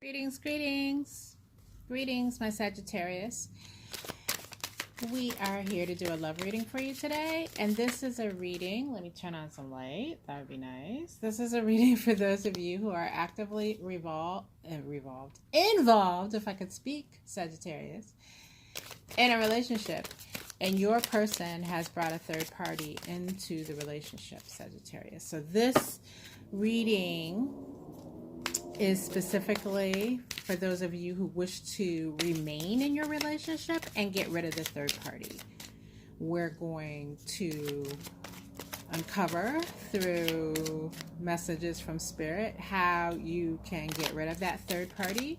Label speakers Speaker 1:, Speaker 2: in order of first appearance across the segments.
Speaker 1: Greetings, greetings, greetings, my Sagittarius. We are here to do a love reading for you today, and this is a reading. Let me turn on some light. That would be nice. This is a reading for those of you who are actively involved, if I could speak, Sagittarius, in a relationship, and your person has brought a third party into the relationship, Sagittarius. So this reading is specifically for those of you who wish to remain in your relationship and get rid of the third party. We're going to uncover through messages from Spirit how you can get rid of that third party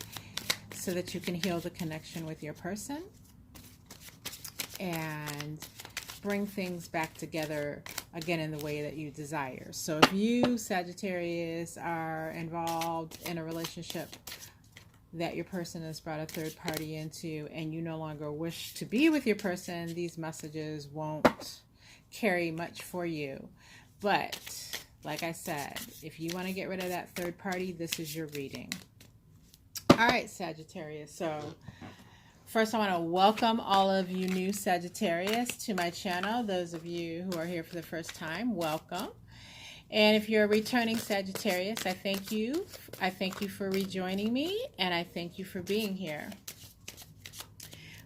Speaker 1: so that you can heal the connection with your person and bring things back together again in the way that you desire. So if you, Sagittarius, are involved in a relationship that your person has brought a third party into and you no longer wish to be with your person, these messages won't carry much for you. But like I said, if you want to get rid of that third party, this is your reading. All right, Sagittarius. So first, I want to welcome all of you new Sagittarius to my channel. Those of you who are here for the first time, welcome. And if you're a returning Sagittarius, I thank you. I thank you for rejoining me, and I thank you for being here.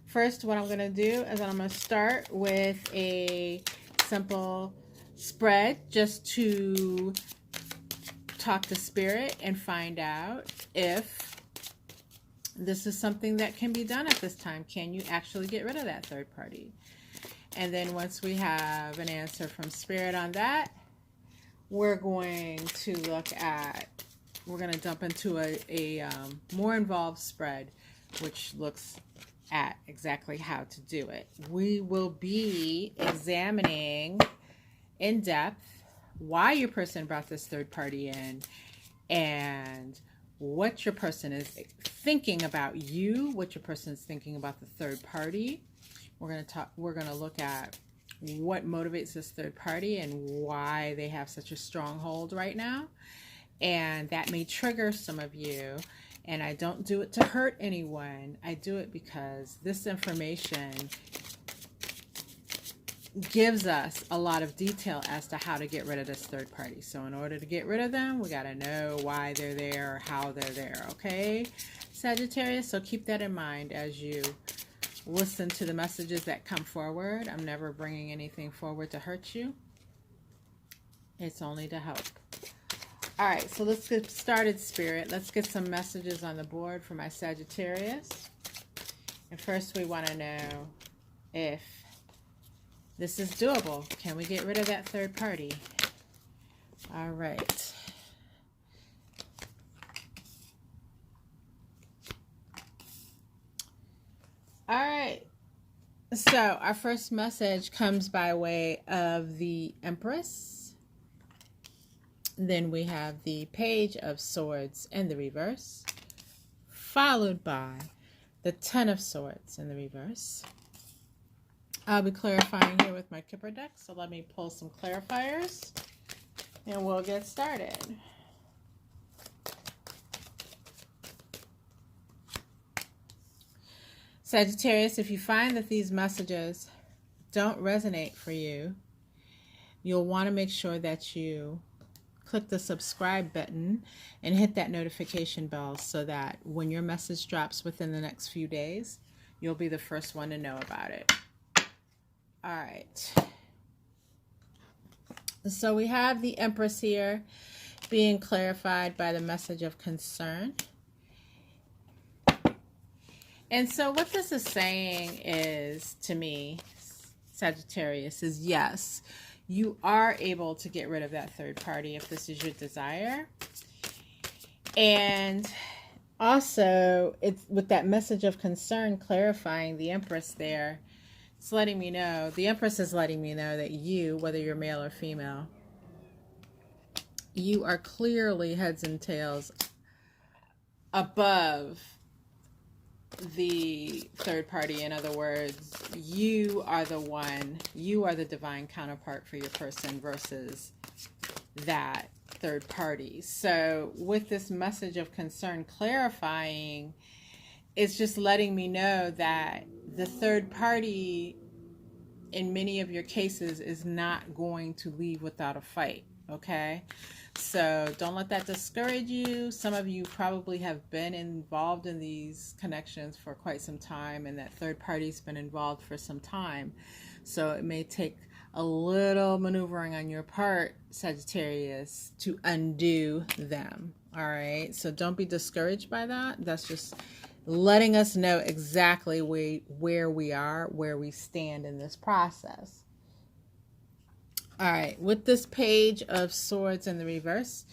Speaker 1: First, what I'm going to do is I'm going to start with a simple spread just to talk to Spirit and find out if this is something that can be done at this time. Can you actually get rid of that third party? And then once we have an answer from Spirit on that, we're going to jump into a more involved spread, which looks at exactly how to do it. We will be examining in depth why your person brought this third party in and what your person is thinking about you, what your person is thinking about the third party. We're going to look at what motivates this third party and why they have such a stronghold right now. And that may trigger some of you. And I don't do it to hurt anyone. I do it because this information gives us a lot of detail as to how to get rid of this third party. So in order to get rid of them, we got to know why they're there, how they're there, okay, Sagittarius? So keep that in mind as you listen to the messages that come forward. I'm never bringing anything forward to hurt you. It's only to help. All right, so let's get started, Spirit. Let's get some messages on the board for my Sagittarius. And first, we want to know if this is doable. Can we get rid of that third party? All right. All right. So our first message comes by way of the Empress. Then we have the Page of Swords in the reverse, followed by the Ten of Swords in the reverse. I'll be clarifying here with my Kipper deck, so let me pull some clarifiers and we'll get started. Sagittarius, if you find that these messages don't resonate for you, you'll want to make sure that you click the subscribe button and hit that notification bell so that when your message drops within the next few days, you'll be the first one to know about it. All right. So we have the Empress here being clarified by the message of concern. And so what this is saying is, to me, Sagittarius, is yes, you are able to get rid of that third party if this is your desire. And also, it's with that message of concern clarifying the Empress there, it's letting me know, the Empress is letting me know that you, whether you're male or female, you are clearly heads and tails above the third party. In other words, you are the one, you are the divine counterpart for your person versus that third party. So with this message of concern clarifying, it's just letting me know that the third party in many of your cases is not going to leave without a fight. Okay, so don't let that discourage you. Some of you probably have been involved in these connections for quite some time, and that third party's been involved for some time. So it may take a little maneuvering on your part, Sagittarius, to undo them. All right, so don't be discouraged by that. That's just letting us know exactly where we are, where we stand in this process. All right, with this Page of Swords in the reverse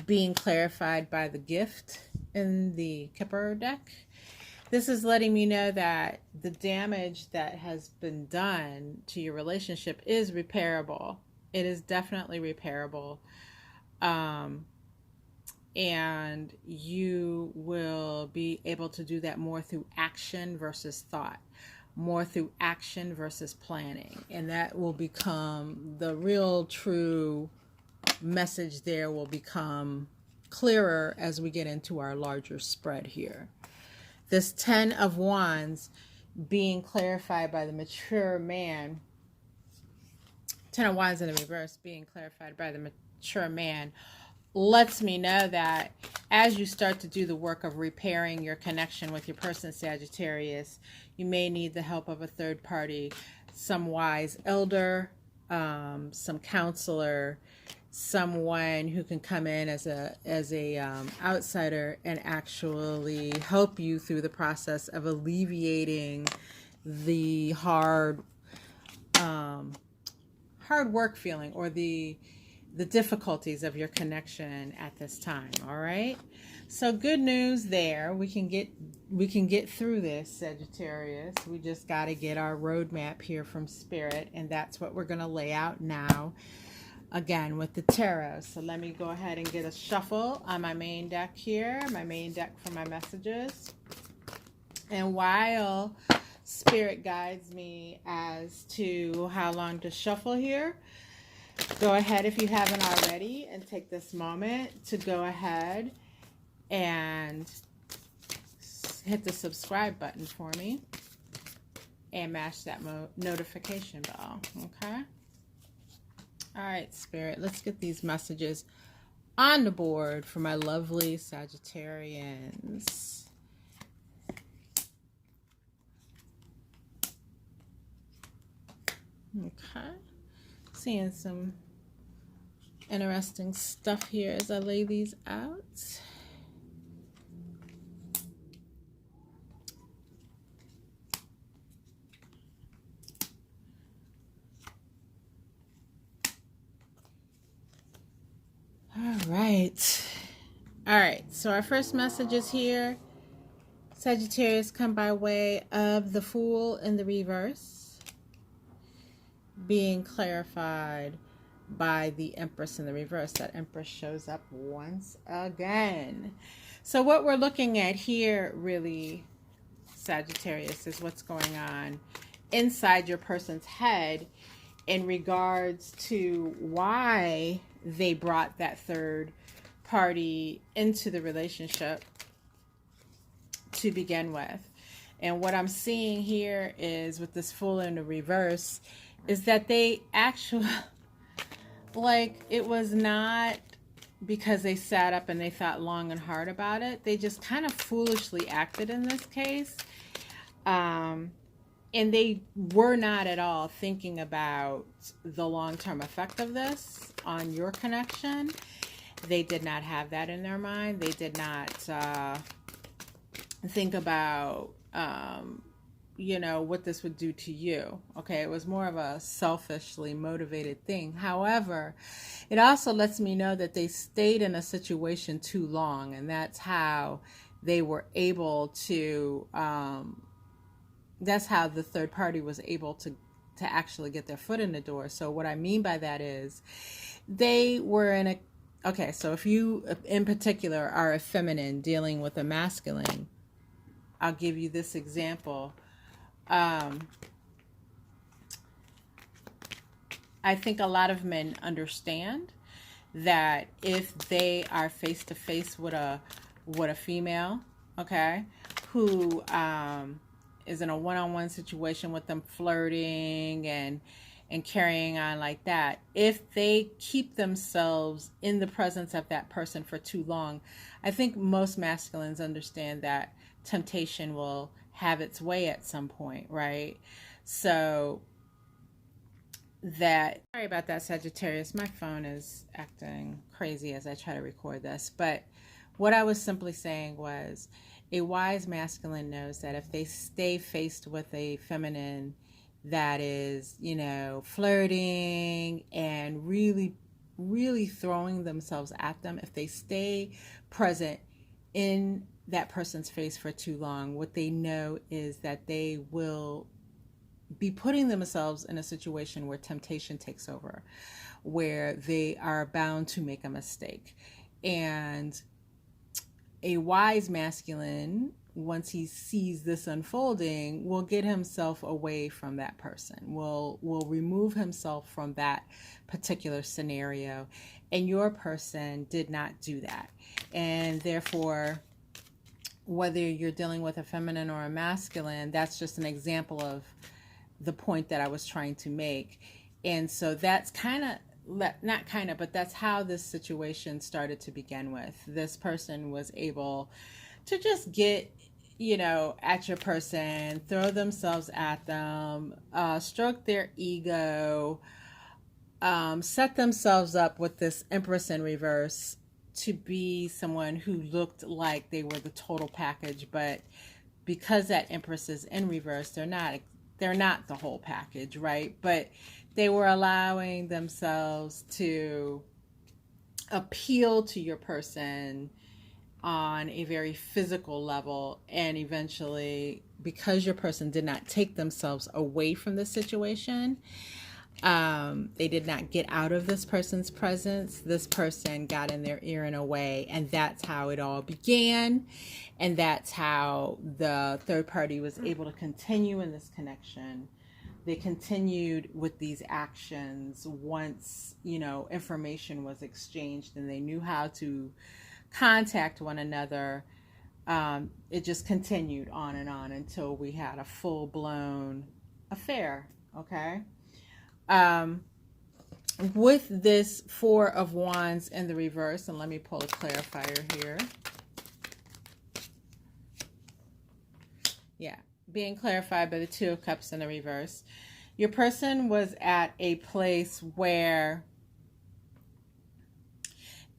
Speaker 1: being clarified by the gift in the Kipper deck, this is letting me know that the damage that has been done to your relationship is repairable. It is definitely repairable. And you will be able to do that more through action versus thought, more through action versus planning. And that will become the real true message there, will become clearer as we get into our larger spread here. This 10 of Wands being clarified by the mature man, 10 of Wands in the reverse being clarified by the mature man, lets me know that as you start to do the work of repairing your connection with your person, Sagittarius, you may need the help of a third party, some wise elder, some counselor, someone who can come in as a outsider and actually help you through the process of alleviating the hard work feeling, or the difficulties of your connection at this time. All right, so good news there. We can get through this, Sagittarius. We just got to get our roadmap here from Spirit, and that's what we're going to lay out now, again with the tarot. So let me go ahead and get a shuffle on my main deck here, my main deck for my messages. And while Spirit guides me as to how long to shuffle here, go ahead, if you haven't already, and take this moment to go ahead and hit the subscribe button for me and mash that notification bell. Okay. All right, Spirit, let's get these messages on the board for my lovely Sagittarians. Okay. Seeing some interesting stuff here as I lay these out. All right, so our first message is here. Sagittarius come by way of the Fool in the reverse being clarified by the Empress in the reverse. That Empress shows up once again. So what we're looking at here, really, Sagittarius, is what's going on inside your person's head in regards to why they brought that third party into the relationship to begin with. And what I'm seeing here is, with this Fool in the reverse, is that they actually, like, it was not because they sat up and they thought long and hard about it. They just kind of foolishly acted in this case. And they were not at all thinking about the long-term effect of this on your connection. They did not have that in their mind. They did not think about, what this would do to you. Okay, it was more of a selfishly motivated thing. However, it also lets me know that they stayed in a situation too long, and that's how they were able to, that's how the third party was able to actually get their foot in the door. So what I mean by that is, they were in a, okay, so if you in particular are a feminine dealing with a masculine, I'll give you this example. I think a lot of men understand that if they are face to face with a female, okay, who is in a one-on-one situation with them, flirting and carrying on like that, if they keep themselves in the presence of that person for too long, I think most masculines understand that temptation will have its way at some point, right? So that, sorry about that, Sagittarius, my phone is acting crazy as I try to record this, but what I was simply saying was, a wise masculine knows that if they stay faced with a feminine that is, you know, flirting and really, really throwing themselves at them, if they stay present in that person's face for too long, what they know is that they will be putting themselves in a situation where temptation takes over, where they are bound to make a mistake. And a wise masculine, once he sees this unfolding, will get himself away from that person, will remove himself from that particular scenario. And your person did not do that. And therefore, whether you're dealing with a feminine or a masculine, that's just an example of the point that I was trying to make. And so that's but that's how this situation started to begin with. This person was able to just get, you know, at your person, throw themselves at them, stroke their ego, set themselves up with this Empress in reverse to be someone who looked like they were the total package, but because that Empress is in reverse, they're not the whole package, right? But they were allowing themselves to appeal to your person on a very physical level, and eventually, because your person did not take themselves away from the situation, they did not get out of this person's presence. This person got in their ear and away, and that's how it all began. And that's how the third party was able to continue in this connection. They continued with these actions once, you know, information was exchanged and they knew how to contact one another. It just continued on and on until we had a full-blown affair, okay? With this Four of Wands in the reverse, and let me pull a clarifier here. Yeah, being clarified by the Two of Cups in the reverse. Your person was at a place where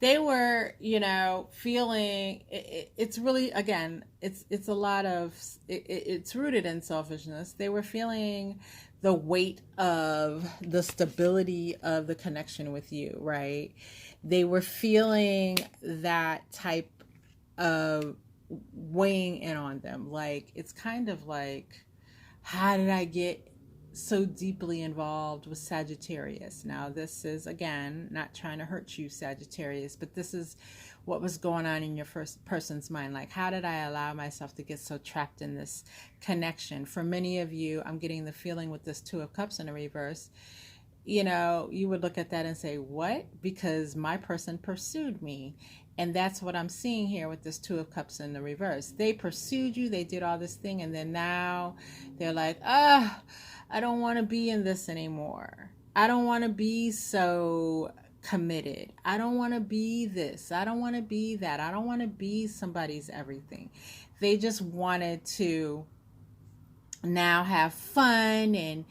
Speaker 1: they were, you know, feeling, it's really, again, it's a lot of, it's rooted in selfishness. They were feeling the weight of the stability of the connection with you, right? They were feeling that type of weighing in on them. Like, it's kind of like, how did I get so deeply involved with Sagittarius? Now, this is, again, not trying to hurt you, Sagittarius, but this is what was going on in your first person's mind. Like, how did I allow myself to get so trapped in this connection? For many of you, I'm getting the feeling with this Two of Cups in the reverse, you know, you would look at that and say, what? Because my person pursued me. And that's what I'm seeing here with this Two of Cups in the reverse. They pursued you, they did all this thing, and then now they're like, I don't want to be in this anymore. I don't want to be so committed. I don't want to be this. I don't want to be that. I don't want to be somebody's everything. They just wanted to now have fun and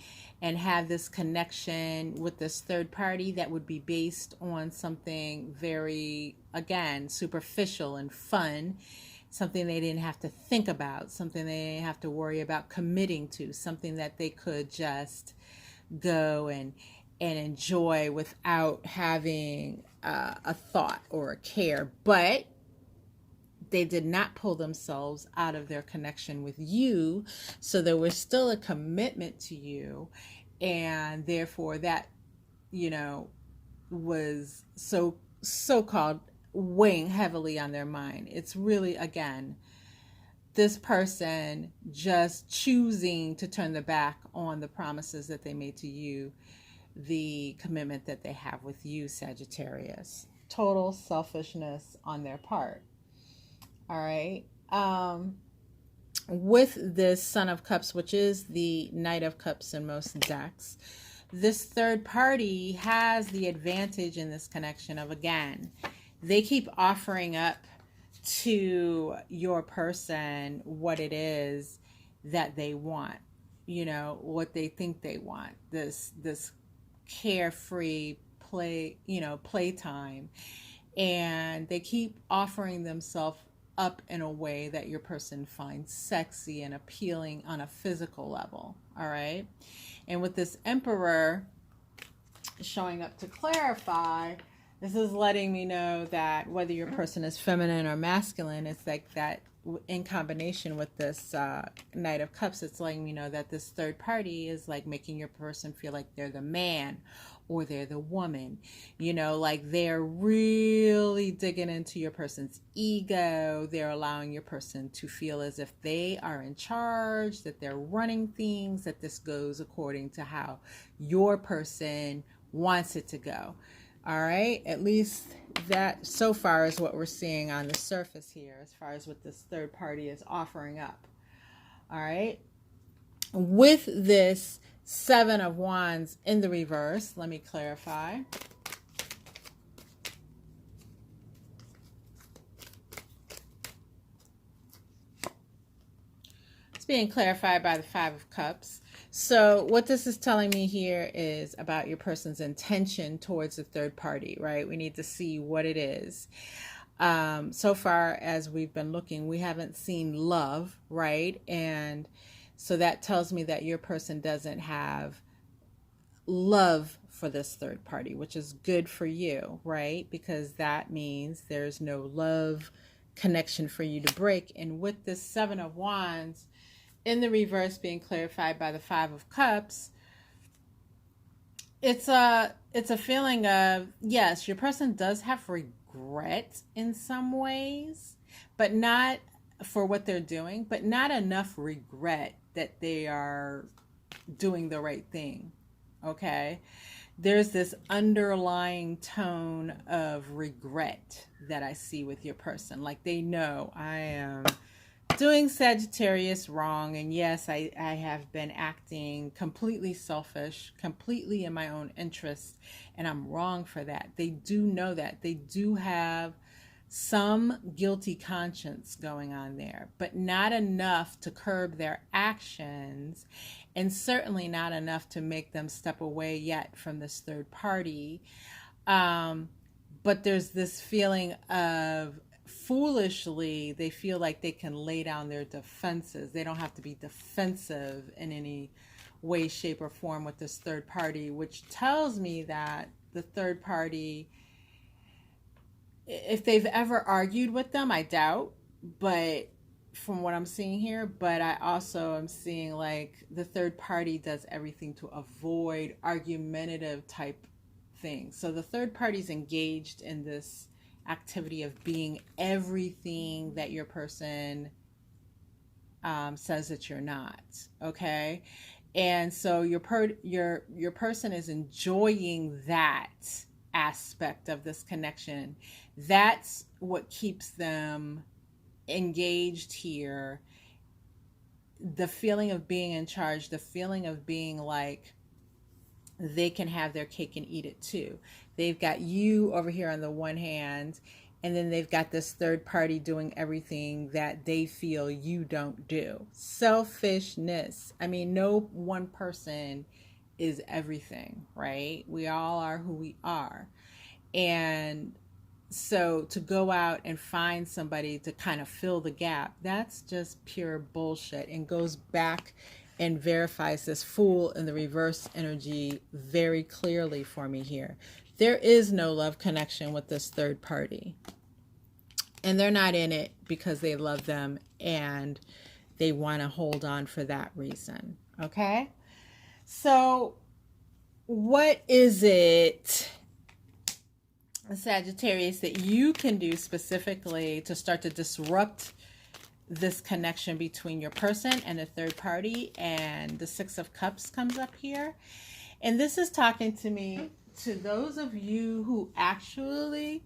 Speaker 1: have this connection with this third party that would be based on something very, again, superficial and fun, something they didn't have to think about, something they didn't have to worry about committing to, something that they could just go and enjoy without having a thought or a care. But they did not pull themselves out of their connection with you, so there was still a commitment to you, and therefore that, you know, was so-called weighing heavily on their mind. It's really, again, this person just choosing to turn their back on the promises that they made to you, the commitment that they have with you, Sagittarius. total selfishness on their part. All right. With this Son of Cups, which is the Knight of Cups in most decks, this third party has the advantage in this connection of, again, they keep offering up to your person what it is that they want, you know, what they think they want, this carefree playtime, and they keep offering themselves up in a way that your person finds sexy and appealing on a physical level. All right. And with this Emperor showing up to clarify, this is letting me know that whether your person is feminine or masculine, it's like that in combination with this Knight of Cups, it's letting me know that this third party is like making your person feel like they're the man or they're the woman, you know, like they're really digging into your person's ego. They're allowing your person to feel as if they are in charge, that they're running things, that this goes according to how your person wants it to go. All right, at least that so far is what we're seeing on the surface here as far as what this third party is offering up. All right, with this Seven of Wands in the reverse, let me clarify. It's being clarified by the Five of Cups. So what this is telling me here is about your person's intention towards the third party, right? We need to see what it is. So far as we've been looking, we haven't seen love, right? And so that tells me that your person doesn't have love for this third party, which is good for you, right? Because that means there's no love connection for you to break. And with this Seven of Wands in the reverse being clarified by the Five of Cups, it's a feeling of, yes, your person does have regret in some ways, but not for what they're doing, but not enough regret that they are doing the right thing. Okay, there's this underlying tone of regret that I see with your person. Like they know, I am doing Sagittarius wrong, and yes, I have been acting completely selfish, completely in my own interest, and I'm wrong for that. They do know that. They do have some guilty conscience going on there, but not enough to curb their actions, and certainly not enough to make them step away yet from this third party. But there's this feeling of, foolishly, they feel like they can lay down their defenses. They don't have to be defensive in any way, shape, or form with this third party, which tells me that the third party, if they've ever argued with them, I doubt, but from what I'm seeing here, but I also am seeing like the third party does everything to avoid argumentative type things. So the third party's engaged in this activity of being everything that your person says that you're not. Okay, and so your person is enjoying that aspect of this connection. That's what keeps them engaged here. The feeling of being in charge, the feeling of being like they can have their cake and eat it too. They've got you over here on the one hand, and then they've got this third party doing everything that they feel you don't do. Selfishness. I mean, no one person is everything, right? We all are who we are. And so to go out and find somebody to kind of fill the gap, that's just pure bullshit, and goes back and verifies this Fool in the reverse energy very clearly for me here. There is no love connection with this third party, and they're not in it because they love them and they want to hold on for that reason. Okay, so what is it, Sagittarius, that you can do specifically to start to disrupt this connection between your person and the third party? And the Six of Cups comes up here, and this is talking to me, to those of you who actually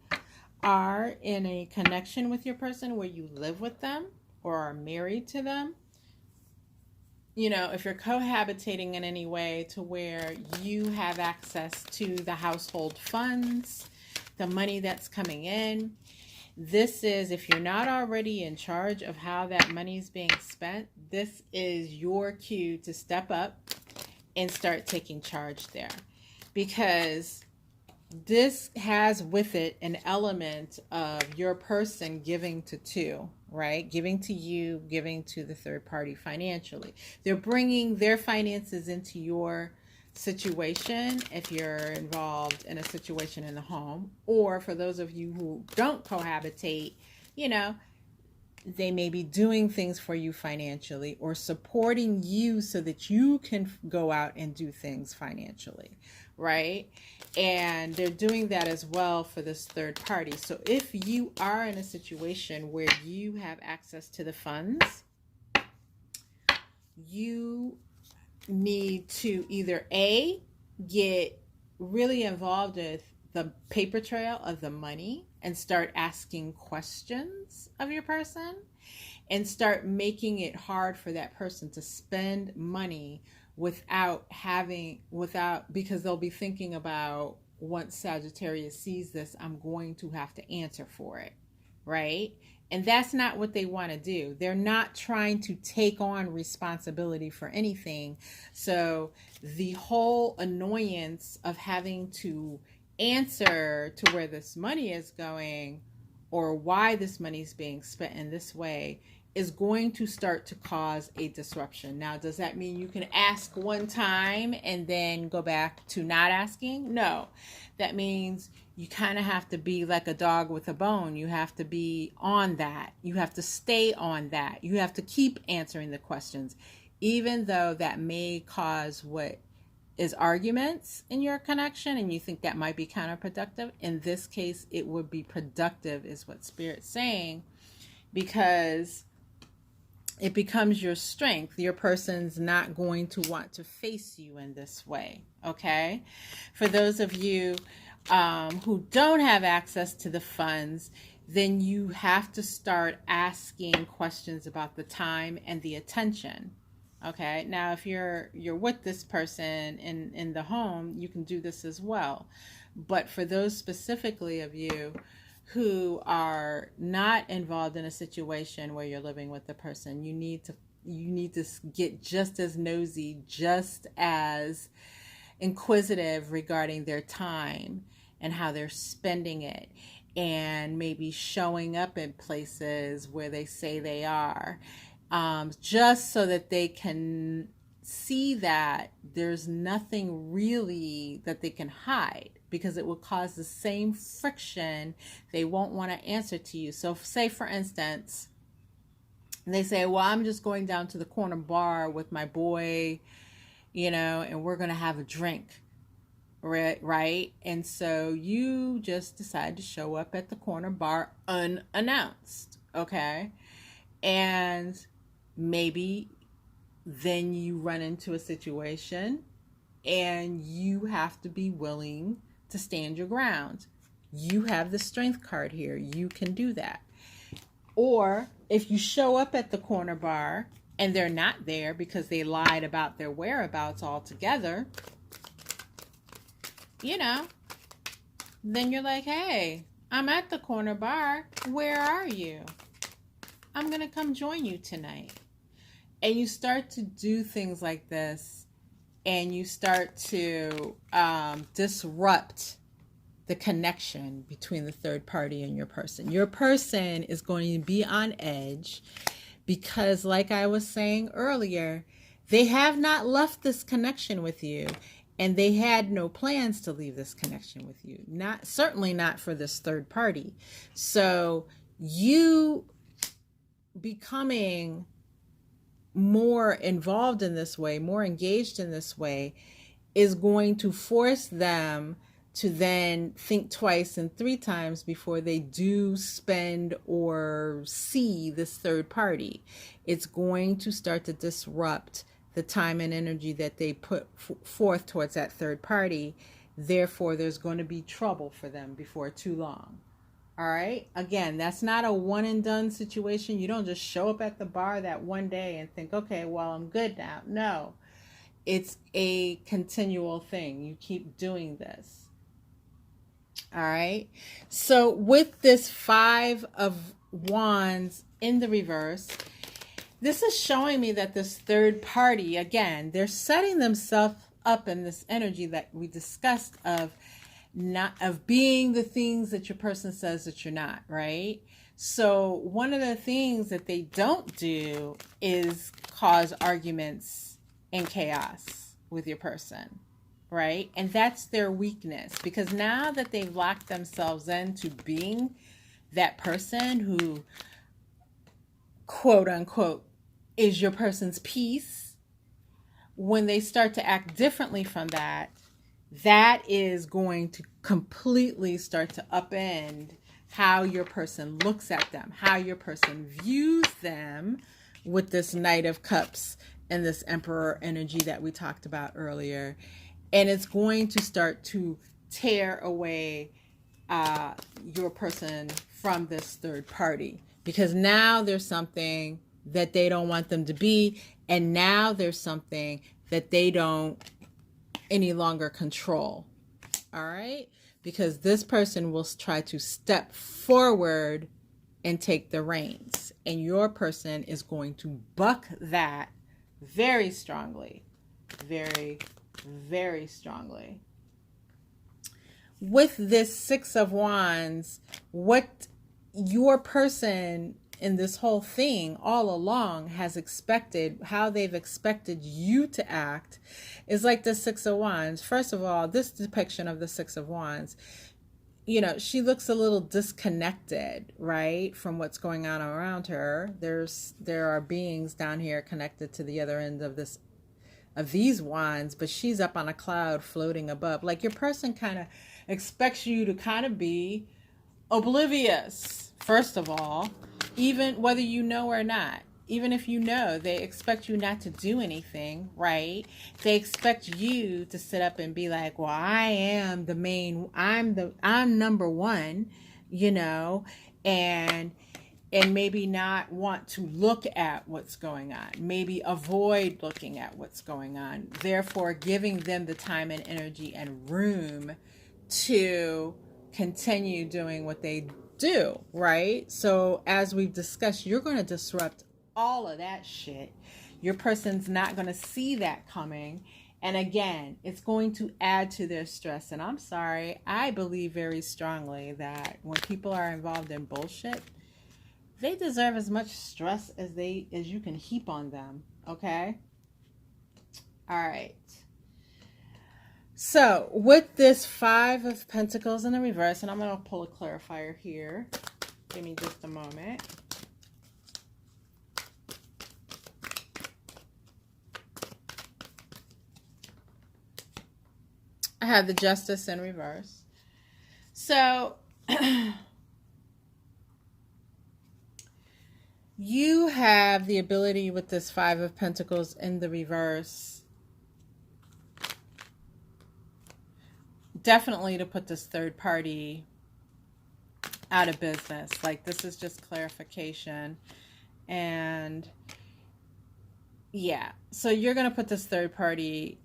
Speaker 1: are in a connection with your person where you live with them or are married to them, if you're cohabitating in any way to where you have access to the household funds, the money that's coming in, this is, if you're not already in charge of how that money is being spent, this is your cue to step up and start taking charge there. Because this has with it an element of your person giving to two, right? Giving to you, giving to the third party financially. They're bringing their finances into your situation if you're involved in a situation in the home, or for those of you who don't cohabitate, they may be doing things for you financially or supporting you so that you can go out and do things financially, right? And they're doing that as well for this third party. So if you are in a situation where you have access to the funds, you need to either A, get really involved with the paper trail of the money and start asking questions of your person and start making it hard for that person to spend money because they'll be thinking about, once Sagittarius sees this, I'm going to have to answer for it, right? And that's not what they want to do. They're not trying to take on responsibility for anything. So the whole annoyance of having to answer to where this money is going or why this money is being spent in this way is going to start to cause a disruption. Now, does that mean you can ask one time and then go back to not asking? No. That means you kind of have to be like a dog with a bone. You have to be on that. You have to stay on that. You have to keep answering the questions, even though that may cause what is arguments in your connection and you think that might be counterproductive. In this case, it would be productive, is what Spirit's saying, because it becomes your strength. Your person's not going to want to face you in this way, okay? For those of you who don't have access to the funds, then you have to start asking questions about the time and the attention, okay? Now, if you're with this person in the home, you can do this as well. But for those specifically of you who are not involved in a situation where you're living with the person, you need to get just as nosy, just as inquisitive regarding their time and how they're spending it, and maybe showing up in places where they say they are, just so that they can see that there's nothing really that they can hide, because it will cause the same friction. They won't want to answer to you. So say, for instance, they say, well, I'm just going down to the corner bar with my boy, and we're going to have a drink, right? And so you just decide to show up at the corner bar unannounced, okay? And maybe then you run into a situation and you have to be willing to stand your ground. You have the strength card here. You can do that. Or if you show up at the corner bar and they're not there because they lied about their whereabouts altogether, then you're like, hey, I'm at the corner bar. Where are you? I'm going to come join you tonight. And you start to do things like this, and you start to disrupt the connection between the third party and your person. Your person is going to be on edge because, like I was saying earlier, they have not left this connection with you, and they had no plans to leave this connection with you. Certainly not for this third party. So you becoming more involved in this way, more engaged in this way, is going to force them to then think twice and three times before they do spend or see this third party. It's going to start to disrupt the time and energy that they put forth towards that third party. Therefore, there's going to be trouble for them before too long. All right. Again, that's not a one and done situation. You don't just show up at the bar that one day and think, okay, well, I'm good now. No, it's a continual thing. You keep doing this. All right. So with this Five of Wands in the reverse, this is showing me that this third party, again, they're setting themselves up in this energy that we discussed of not of being the things that your person says that you're not, right? So one of the things that they don't do is cause arguments and chaos with your person, right? And that's their weakness, because now that they've locked themselves into being that person who, quote unquote, is your person's peace, when they start to act differently from that, that is going to completely start to upend how your person looks at them, how your person views them with this Knight of Cups and this Emperor energy that we talked about earlier. And it's going to start to tear away your person from this third party, because now there's something that they don't want them to be, and now there's something that they don't any longer control. All right? Because this person will try to step forward and take the reins, and your person is going to buck that very strongly. Very, very strongly. With this Six of Wands, what your person in this whole thing all along has expected, how they've expected you to act, is like the Six of Wands. First of all, this depiction of the Six of Wands, you know, she looks a little disconnected, right, from what's going on around her. There are beings down here connected to the other end of these wands, but she's up on a cloud floating above. Like, your person kind of expects you to kind of be oblivious, first of all, even whether you know or not. Even if you know, they expect you not to do anything, right? They expect you to sit up and be like, well, I am the main, I'm number one, you know, and maybe not want to look at what's going on, maybe avoid looking at what's going on, therefore giving them the time and energy and room to continue doing what they do, right? So as we've discussed, you're going to disrupt all of that shit. Your person's not going to see that coming. And again, it's going to add to their stress. And I'm sorry, I believe very strongly that when people are involved in bullshit, they deserve as much stress as you can heap on them, okay? All right. So with this Five of Pentacles in the reverse, and I'm going to pull a clarifier here. Give me just a moment. I have the Justice in reverse. So you have the ability with this Five of Pentacles in the reverse, definitely, to put this third party out of business. Like, this is just clarification. And yeah, so you're going to put this third party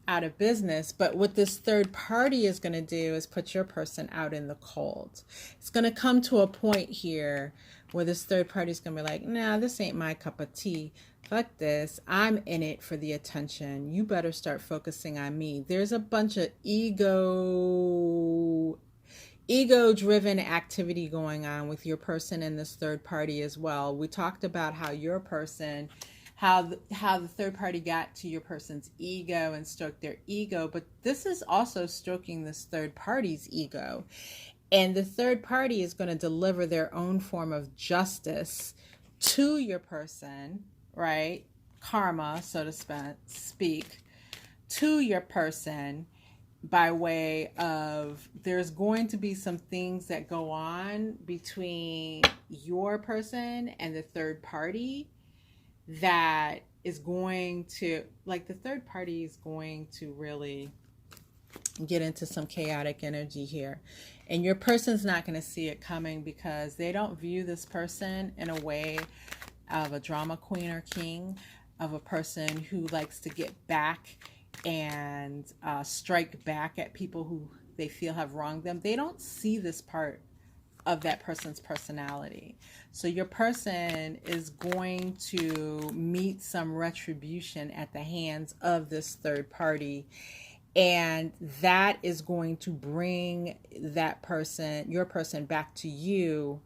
Speaker 1: out of business, but what this third party is going to do is put your person out in the cold. It's going to come to a point here where this third party is going to be like, nah, this ain't my cup of tea. Fuck this. I'm in it for the attention. You better start focusing on me. There's a bunch of ego-driven activity going on with your person and this third party as well. We talked about how your person, how the third party got to your person's ego and stroked their ego, but this is also stroking this third party's ego. And the third party is going to deliver their own form of justice to your person, right? Karma, so to speak, to your person, by way of, there's going to be some things that go on between your person and the third party that is going to, like, the third party is going to really get into some chaotic energy here. And your person's not going to see it coming because they don't view this person in a way of a drama queen or king, of a person who likes to get back and strike back at people who they feel have wronged them. They don't see this part of that person's personality. So your person is going to meet some retribution at the hands of this third party, and that is going to bring that person, your person, back to you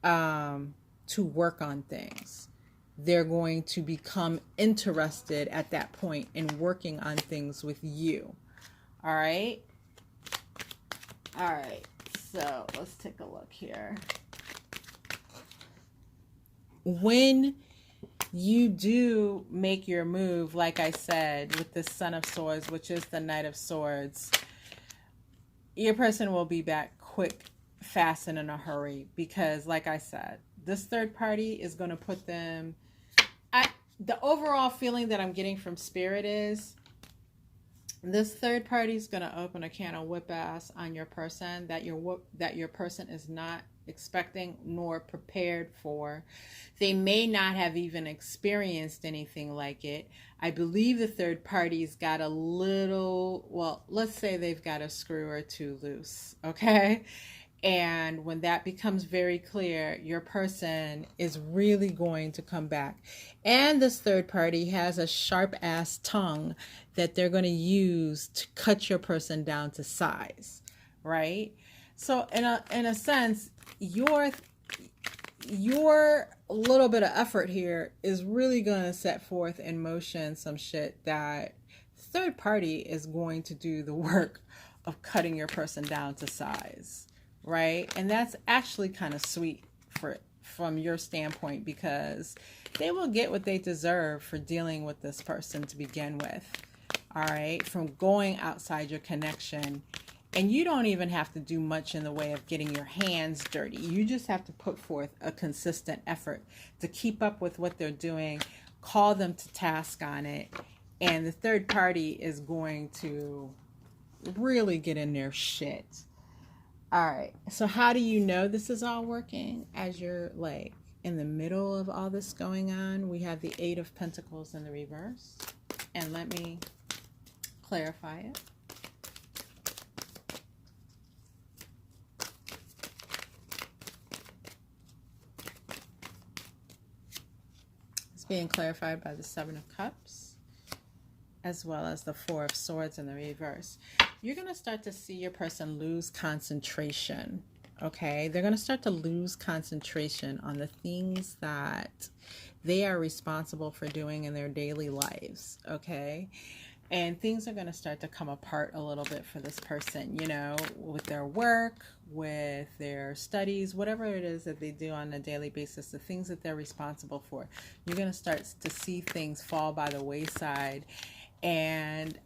Speaker 1: to work on things. They're going to become interested at that point in working on things with you. All right. All right. So let's take a look here. When you do make your move, like I said, with the Son of Swords, which is the Knight of Swords, your person will be back quick, fast, and in a hurry. Because, like I said, this third party is going to put them... the overall feeling that I'm getting from Spirit is this third party is going to open a can of whip ass on your person that your person is not expecting nor prepared for. They may not have even experienced anything like it. I believe the third party's got a little, well, let's say they've got a screw or two loose, okay? And when that becomes very clear, your person is really going to come back. And this third party has a sharp ass tongue that they're going to use to cut your person down to size, right? So in a sense, your little bit of effort here is really going to set forth in motion some shit that the third party is going to do the work of cutting your person down to size. Right? And that's actually kind of sweet from your standpoint, because they will get what they deserve for dealing with this person to begin with. All right? From going outside your connection. And you don't even have to do much in the way of getting your hands dirty. You just have to put forth a consistent effort to keep up with what they're doing, call them to task on it, and the third party is going to really get in their shit. All right, so how do you know this is all working? As you're like in the middle of all this going on, we have the Eight of Pentacles in the reverse. And let me clarify it. It's being clarified by the Seven of Cups, as well as the Four of Swords in the reverse. You're going to start to see your person lose concentration, okay? They're going to start to lose concentration on the things that they are responsible for doing in their daily lives, okay? And things are going to start to come apart a little bit for this person, you know, with their work, with their studies, whatever it is that they do on a daily basis, the things that they're responsible for. You're going to start to see things fall by the wayside. And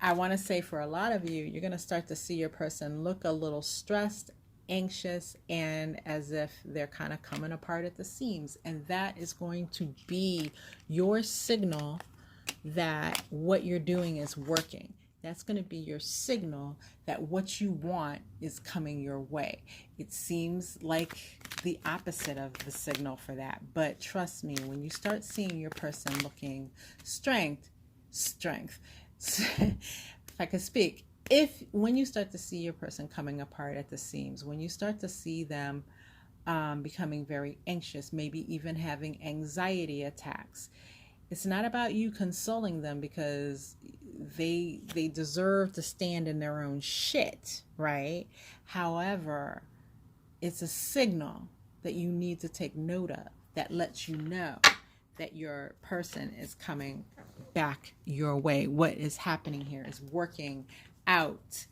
Speaker 1: I want to say for a lot of you, you're going to start to see your person look a little stressed, anxious, and as if they're kind of coming apart at the seams. And that is going to be your signal that what you're doing is working. That's going to be your signal that what you want is coming your way. It seems like the opposite of the signal for that. But trust me, when you start seeing your person looking strength, if I could speak, when you start to see your person coming apart at the seams, when you start to see them becoming very anxious, maybe even having anxiety attacks, it's not about you consoling them, because they deserve to stand in their own shit, right? However, it's a signal that you need to take note of that lets you know that your person is coming back your way. What is happening here is working out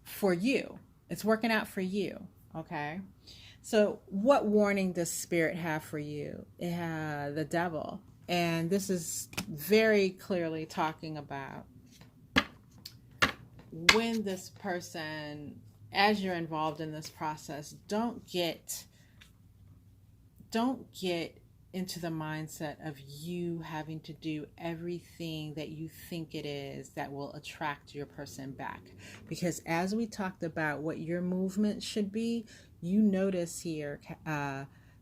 Speaker 1: for you. It's working out for you, okay? So what warning does Spirit have for you? It has the Devil. And this is very clearly talking about when this person, as you're involved in this process, don't get into the mindset of you having to do everything that you think it is that will attract your person back. Because as we talked about what your movement should be, you notice here,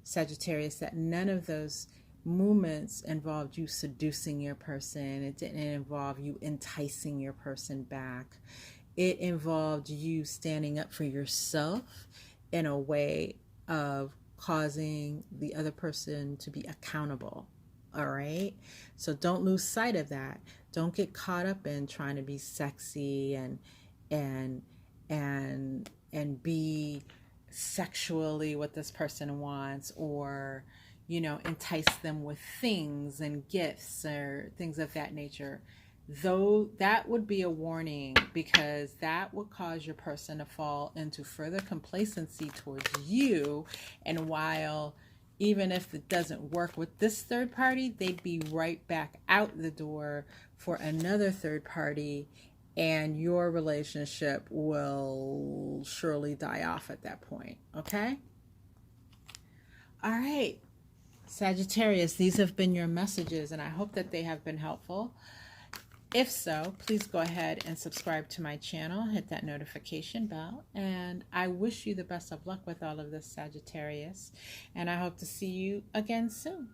Speaker 1: Sagittarius, that none of those movements involved you seducing your person. It didn't involve you enticing your person back. It involved you standing up for yourself in a way of causing the other person to be accountable. All right. So don't lose sight of that. Don't get caught up in trying to be sexy and be sexually what this person wants, or entice them with things and gifts or things of that nature. Though that would be a warning, because that would cause your person to fall into further complacency towards you. And while even if it doesn't work with this third party, they'd be right back out the door for another third party, and your relationship will surely die off at that point. Okay? All right, Sagittarius, these have been your messages, and I hope that they have been helpful. If so, please go ahead and subscribe to my channel, hit that notification bell, and I wish you the best of luck with all of this, Sagittarius, and I hope to see you again soon.